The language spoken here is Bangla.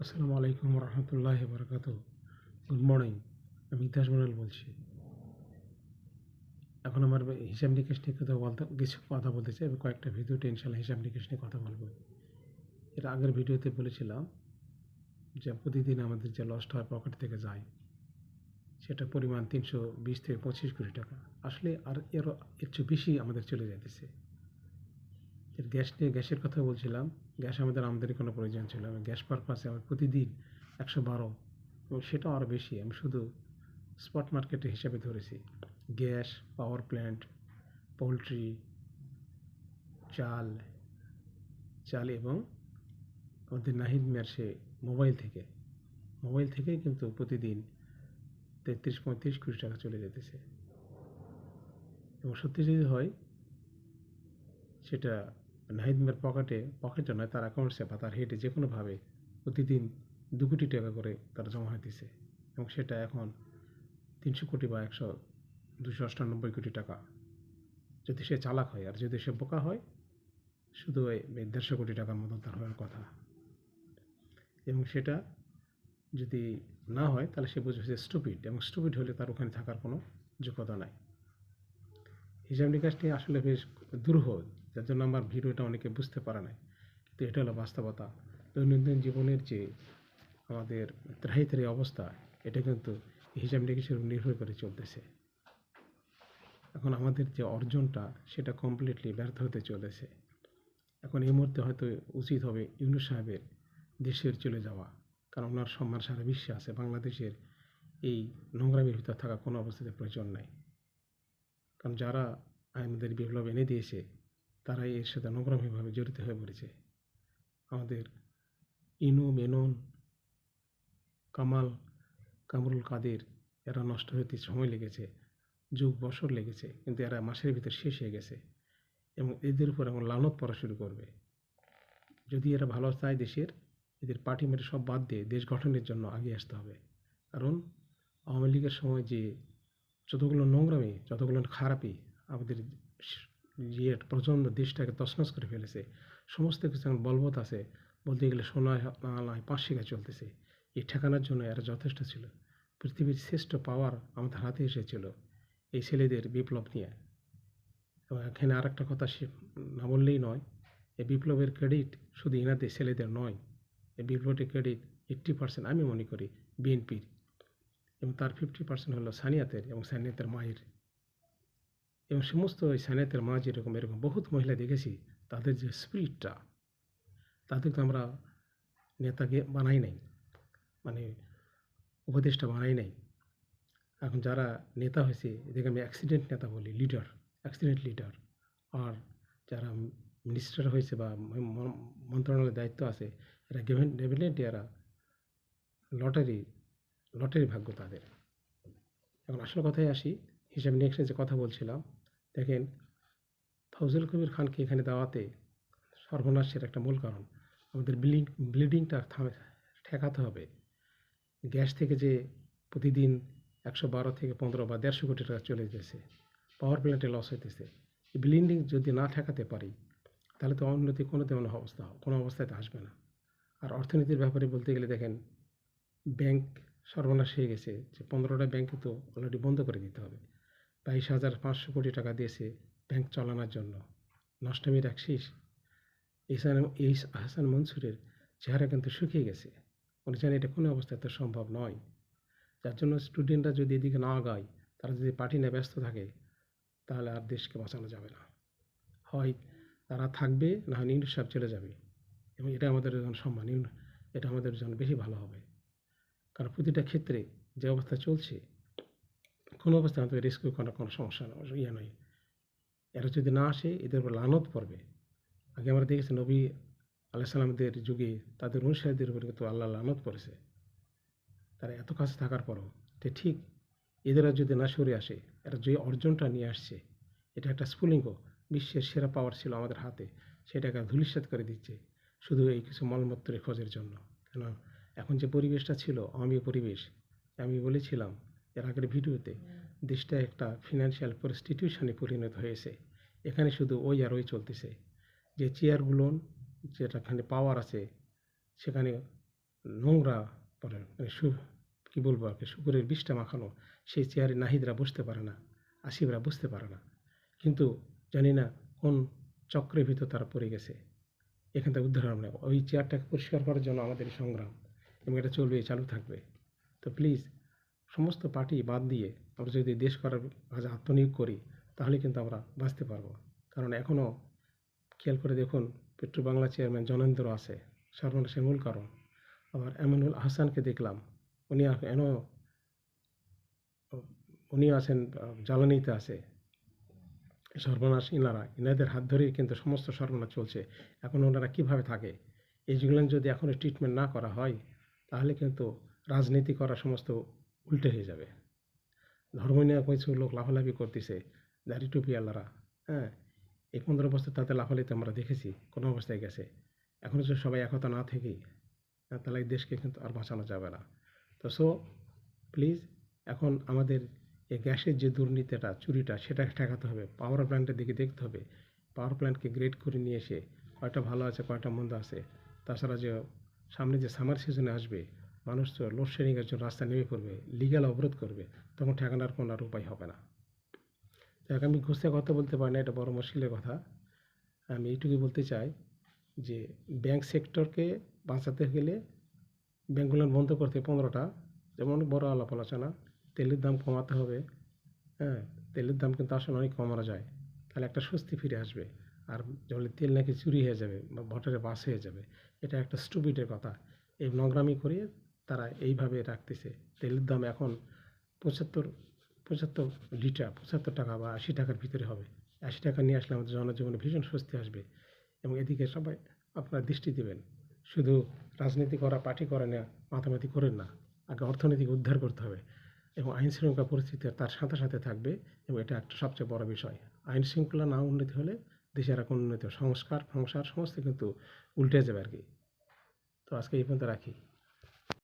আসসালামু আলাইকুম রহমতুল্লাহি বারাকাতুহু। Good morning. আমি ইতিহাস মন্ডল বলছি। এখন আমার হিসাব নিকেশ নিয়ে কিছু কথা বলতে চাই। আমি কয়েকটা ভিডিওতে ইনশাল্লাহ হিসাব নিকেশ নিয়ে কথা বলবো। এর আগের ভিডিওতে বলেছিলাম যে প্রতিদিন আমাদের যে লস্ট হয় পকেট থেকে যায় সেটা পরিমাণ 320 থেকে 25 কোটি টাকা। আসলে আর এর চেয়ে বেশি আমাদের চলে যাইতেছে। এর গ্যাসের কথা বলছিলাম। গ্যাস আমাদের আমদানি কোনো প্রয়োজন ছিল না। গ্যাস পারপাসে আমার প্রতিদিন 112 এবং সেটাও আরও বেশি। আমি শুধু স্পট মার্কেটের হিসাবে ধরেছি। গ্যাস, পাওয়ার প্ল্যান্ট, পোলট্রি, চাল চাল এবং আমাদের নাহিদ মিয়ার সে মোবাইল থেকেই কিন্তু প্রতিদিন 33-35 কোটি টাকা চলে যেতেছে। এবং সত্যি যদি হয় সেটা নাহিদ মিয়ার পকেটে নয়, তার অ্যাকাউন্টসে বা তার হেডে যে কোনোভাবে প্রতিদিন 2 কোটি টাকা করে তারা জমা হইতেছে। এবং সেটা এখন 300 কোটি বা 298 কোটি টাকা। যদি সে চালাক হয়, আর যদি সে বোকা হয় শুধু ওই 150 কোটি টাকার মতন তার হওয়ার কথা। এবং সেটা যদি না হয় তাহলে সে বুঝবে যে স্টুপিড, এবং স্টুপিড হলে তার ওখানে থাকার কোনো যোগ্যতা নাই। হিসাব নিকাশটি আসলে বেশ দুরূহ, যার জন্য আমার ভিডিওটা অনেকে বুঝতে পারে নাই, কিন্তু এটা হলো বাস্তবতা। দৈনন্দিন জীবনের যে আমাদের ত্রাহি অবস্থা, এটা কিন্তু হিসাব নিকাশের উপর নির্ভর করে চলতেছে। এখন আমাদের যে অর্জনটা সেটা কমপ্লিটলি ব্যর্থ হতে চলেছে। এখন এই মুহূর্তে হয়তো উচিত হবে ইউনূস সাহেবের দেশের চলে যাওয়া, কারণ ওনার সম্মান সারা বিশ্বে আছে। বাংলাদেশের এই নোংরামির ভিতর থাকা কোনো অবস্থাতে প্রয়োজন নাই। কারণ যারা আমাদের বিপ্লব এনে দিয়েছে তারাই এর সাথে নোংরামিভাবে জড়িত হয়ে পড়েছে। আমাদের ইনু, মেনন, কামরুল কাদের, এরা নষ্ট হতে সময় লেগেছে, যুগ বছর লেগেছে, কিন্তু এরা মাসের ভিতর শেষ হয়ে গেছে। এবং এদের উপর এখন লানত পড়া শুরু করবে। যদি এরা ভালো চায় দেশের, এদের পার্টি মেরে সব বাদ দিয়ে দেশ গঠনের জন্য এগিয়ে আসতে হবে। কারণ আওয়ামী লীগের সময় যে যতগুলো নোংরামি, যতগুলো খারাপি আমাদের প্রচণ্ড দেশটাকে তছনছ করে ফেলেছে, সমস্ত কিছু এখন বলবৎ আছে। বলতে গেলে সোনায় নয় 5 শিখা চলতেছে। এই ঠেকানোর জন্য এরা যথেষ্ট ছিল। পৃথিবীর শ্রেষ্ঠ পাওয়ার আমাদের হাতে এসেছিল এই ছেলেদের বিপ্লব নিয়ে। এবং এখানে আর একটা কথা না বললেই নয়, এই বিপ্লবের ক্রেডিট শুধু এনাদের ছেলেদের নয়। এই বিপ্লবের ক্রেডিট 80% আমি মনে করি বিএনপির, এবং তার 50% হলো সানিয়াতের এবং সানিয়াতের মায়ের। এবং সমস্ত ওই সানিয়াতের মা যেরকম, এরকম বহুত মহিলা দেখেছি, তাদের যে স্পিরিটটা, তাদেরকে আমরা নেতাকে বানাই নাই, মানে উপদেষ্টা বানাই নাই। এখন যারা নেতা হয়েছে এদেরকে আমি অ্যাক্সিডেন্ট নেতা বলি, অ্যাক্সিডেন্ট লিডার। আর যারা মিনিস্টার হয়েছে বা মন্ত্রণালয়ের দায়িত্ব আছে, এরা ডেফিনেটলি এরা লটারি ভাগ্য তাদের। এখন আসল কথায় আসি, হিসাব নিকেশের যে কথা বলছিলাম। দেখেন, ফজল কবির খানকে এখানে দেওয়াতে সর্বনাশের একটা মূল কারণ আমাদের ব্লিডিংটা ঠেকাতে হবে। গ্যাস থেকে যে প্রতিদিন 112 থেকে 15 বা 150 কোটি টাকা চলে যেতেছে, পাওয়ার প্ল্যান্টে লস হইতেছে। এই ব্লিডিং যদি না ঠেকাতে পারি তাহলে তো উন্নতি কোনো অবস্থাতে আসবে না। আর অর্থনীতির ব্যাপারে বলতে গেলে দেখেন, ব্যাংক সর্বনাশ হয়ে গেছে। যে 15টা ব্যাংকে তো অলরেডি বন্ধ করে দিতে হবে। 22,500 কোটি টাকা দিয়েছে ব্যাংক চালানোর জন্য। নষ্টামির এক শেষ। এই হাসান মনসুরের চেহারা কিন্তু শুকিয়ে গেছে। উনি জানেন এটা কোনো অবস্থাতে সম্ভব নয়। যার জন্য স্টুডেন্টরা যদি এদিকে না আগায়, তারা যদি পার্টি নিয়ে ব্যস্ত থাকে, তাহলে আর দেশকে বাঁচানো যাবে না। হয় তারা থাকবে, না হয় ইউনূস সাহেব চলে যাবে। এবং এটা আমাদের জন্য সম্মান, এটা আমাদের জন্য বেশি ভালো হবে। কারণ প্রতিটা ক্ষেত্রে যে অবস্থা চলছে, কোনো অবস্থায় আমাদের রেস্কিউ করার কোনো সমস্যা নয়। এরা যদি না আসে, এদের উপর লানত পড়বে। আগে আমরা দেখেছি নবী আলাইসাল্লামদের যুগে তাদের অনুসারীদের উপরে কিন্তু আল্লাহ লানত পড়েছে। তারা এত কাছে থাকার পরও ঠিক এদেরও যদি না সরে আসে, এরা যে অর্জনটা নিয়ে আসছে, এটা একটা স্ফুলিঙ্গ। বিশ্বের সেরা পাওয়ার ছিল আমাদের হাতে, সেটাকে ধূলিসাৎ করে দিচ্ছে শুধু এই কিছু মলমূত্রের খোঁজের জন্য। কেন এখন যে পরিবেশটা ছিল অমীয় পরিবেশ, আমি বলেছিলাম এর আগের ভিডিওতে, দেশটা একটা ফিনান্সিয়াল প্রস্টিটিউশনে পরিণত হয়েছে। এখানে শুধু ওই আর ওই চলতেছে। যে চেয়ারগুলো, যেটাখানে পাওয়ার আছে, সেখানে নোংরা পরে মানে কী বলবো আর কি, শুকুরের বিষটা মাখানো, সেই চেয়ারে নাহিদরা বসতে পারে না, আসিফরা বুঝতে পারে না। কিন্তু জানি না কোন চক্রের ভিতর তারা পড়ে গেছে, এখান থেকে উদ্ধার হবে না। ওই চেয়ারটাকে পরিষ্কার করার জন্য আমাদের এই সংগ্রাম, এবং এটা চলবে, চালু থাকবে। তো প্লিজ সমস্ত পার্টি বাদ দিয়ে আমরা যদি দেশ করার কাজে আত্মনিয়োগ করি, তাহলে কিন্তু আমরা বাঁচতে পারবো। কারণ এখনও খেয়াল করে দেখুন, পেট্রো বাংলা চেয়ারম্যান জনেন্দ্র আছে, সর্বনাশের মূল কারণ। আবার এমানুল আহসানকে দেখলাম, উনি উনি আছেন জ্বালানিতে আছে, সর্বনাশ ইনাদের হাত ধরেই কিন্তু সমস্ত সর্বনাশ চলছে। এখন ওনারা কীভাবে থাকে, এইগুলো যদি এখনও ট্রিটমেন্ট না করা হয়, তাহলে কিন্তু রাজনীতি করা সমস্ত উল্টে হয়ে যাবে। ধর্ম নিয়ে কিছু লোক লাফালাফি করতেছে, দাড়ি টুপি আল্লাহরা, হ্যাঁ, এই 15 বছর তাতে লাফালাফিতে আমরা দেখেছি কোনো অবস্থায় গেছে। এখন যদি সবাই একতা না থেকেই, তাহলে এই দেশকে কিন্তু আর বাঁচানো যাবে না। তো প্লিজ এখন আমাদের এই গ্যাসের যে দুর্নীতিটা, চুরিটা, সেটা ঠেকাতে হবে। পাওয়ার প্ল্যান্টের দিকে দেখতে হবে, পাওয়ার প্ল্যান্টকে গ্রেড করে নিয়ে এসে কয়টা ভালো আছে কয়টা মন্দ আছে। তাছাড়া যে সামনে যে সামার সিজনে আসবে, মানুষ তো লোডশেডিংয়ের জন্য রাস্তা নেমে পড়বে, লিগ্যাল অবরোধ করবে, তখন ঠেকানোর কোনো আর উপায় হবে না। দেখ, আমি ঘুষতে কথা বলতে পারি না, এটা বড় মুশকিলের কথা। আমি এইটুকুই বলতে চাই যে ব্যাংক সেক্টরকে বাঁচাতে গেলে ব্যাংকগুলো বন্ধ করতে 15টা, যেমন বড় আলাপ আলোচনা, তেলের দাম কমাতে হবে। হ্যাঁ, তেলের দাম কিন্তু আসলে অনেক কমানো যায়, তাহলে একটা স্বস্তি ফিরে আসবে। আর যেমন তেল নাকি চুরি হয়ে যাবে বা ভোটারে বাস হয়ে যাবে, এটা একটা স্টুপিডের কথা। এই নোংরামি করে তারা এইভাবে রাখতেছে। তেলের দাম এখন 75 লিটার 75 টাকা বা 80 টাকার ভিতরে হবে। 80 টাকা নিয়ে আসলে আমাদের জনজীবনে ভীষণ স্বস্তি আসবে। এবং এদিকে সবাই আপনারা দৃষ্টি দেবেন, শুধু রাজনীতি করা, পার্টি করে না, মাতামাতি করেন না। আগে অর্থনীতিকে উদ্ধার করতে হবে, এবং আইন শৃঙ্খলা পরিস্থিতি তার সাথে সাথে থাকবে, এবং এটা একটা সবচেয়ে বড় বিষয়। আইন শৃঙ্খলা না উন্নতি হলে দেশের এখন উন্নতি, সংস্কার সমস্ত কিন্তু উল্টে যাবে আর কি। তো আজকে এই পর্যন্ত রাখি।